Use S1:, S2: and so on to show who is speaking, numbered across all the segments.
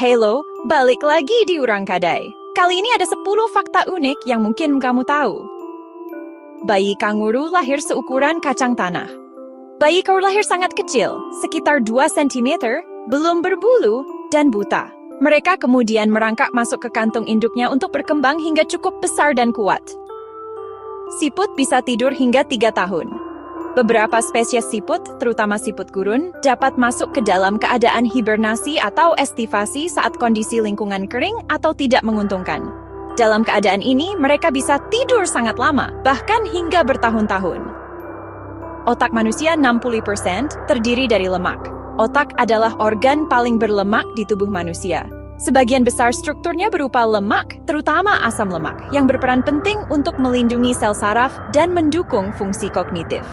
S1: Halo, balik lagi di Urang Kadai. Kali ini ada 10 fakta unik yang mungkin kamu tahu. Bayi kanguru lahir seukuran kacang tanah. Bayi kanguru lahir sangat kecil, sekitar 2 cm, belum berbulu, dan buta. Mereka kemudian merangkak masuk ke kantung induknya untuk berkembang hingga cukup besar dan kuat. Siput bisa tidur hingga 3 tahun. Beberapa spesies siput, terutama siput gurun, dapat masuk ke dalam keadaan hibernasi atau estivasi saat kondisi lingkungan kering atau tidak menguntungkan. Dalam keadaan ini, mereka bisa tidur sangat lama, bahkan hingga bertahun-tahun. Otak manusia 60% terdiri dari lemak. Otak adalah organ paling berlemak di tubuh manusia. Sebagian besar strukturnya berupa lemak, terutama asam lemak, yang berperan penting untuk melindungi sel saraf dan mendukung fungsi kognitif.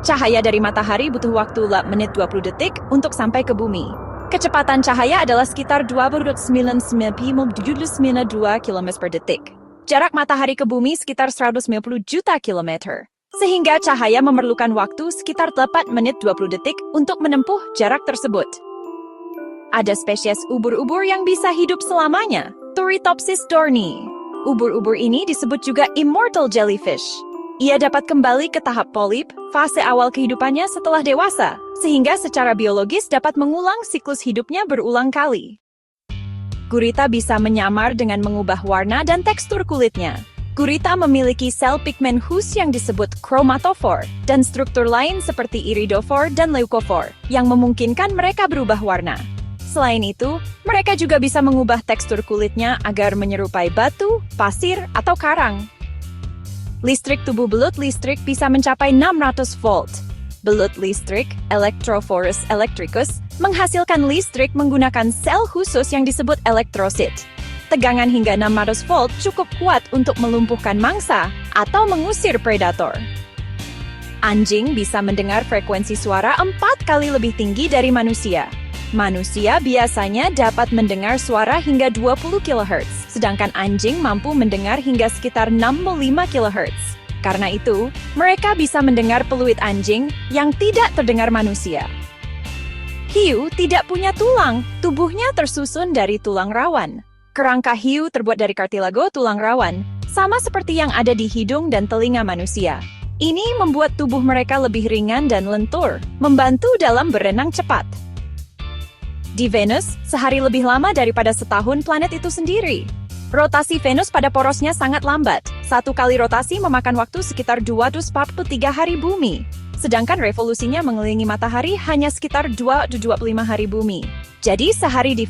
S1: Cahaya dari matahari butuh waktu menit 20 detik untuk sampai ke bumi. Kecepatan cahaya adalah sekitar 2,992 km per detik. Jarak matahari ke bumi sekitar 190 juta kilometer. Sehingga cahaya memerlukan waktu sekitar 8 menit 20 detik untuk menempuh jarak tersebut. Ada spesies ubur-ubur yang bisa hidup selamanya, Turritopsis dohrnii. Ubur-ubur ini disebut juga immortal jellyfish. Ia dapat kembali ke tahap polip, fase awal kehidupannya setelah dewasa, sehingga secara biologis dapat mengulang siklus hidupnya berulang kali. Gurita bisa menyamar dengan mengubah warna dan tekstur kulitnya. Gurita memiliki sel pigmen khusus yang disebut chromatophore, dan struktur lain seperti iridophore dan leucophore, yang memungkinkan mereka berubah warna. Selain itu, mereka juga bisa mengubah tekstur kulitnya agar menyerupai batu, pasir, atau karang. Listrik tubuh belut listrik bisa mencapai 600 volt. Belut listrik, Electrophorus electricus, menghasilkan listrik menggunakan sel khusus yang disebut elektrosit. Tegangan hingga 600 volt cukup kuat untuk melumpuhkan mangsa atau mengusir predator. Anjing bisa mendengar frekuensi suara 4 kali lebih tinggi dari manusia. Manusia biasanya dapat mendengar suara hingga 20 kHz, sedangkan anjing mampu mendengar hingga sekitar 65 kHz. Karena itu, mereka bisa mendengar peluit anjing yang tidak terdengar manusia. Hiu tidak punya tulang, tubuhnya tersusun dari tulang rawan. Kerangka hiu terbuat dari kartilago tulang rawan, sama seperti yang ada di hidung dan telinga manusia. Ini membuat tubuh mereka lebih ringan dan lentur, membantu dalam berenang cepat. Di Venus, sehari lebih lama daripada setahun planet itu sendiri. Rotasi Venus pada porosnya sangat lambat. Satu kali rotasi memakan waktu sekitar 243 hari bumi. Sedangkan revolusinya mengelilingi matahari hanya sekitar 225 hari bumi. Jadi sehari di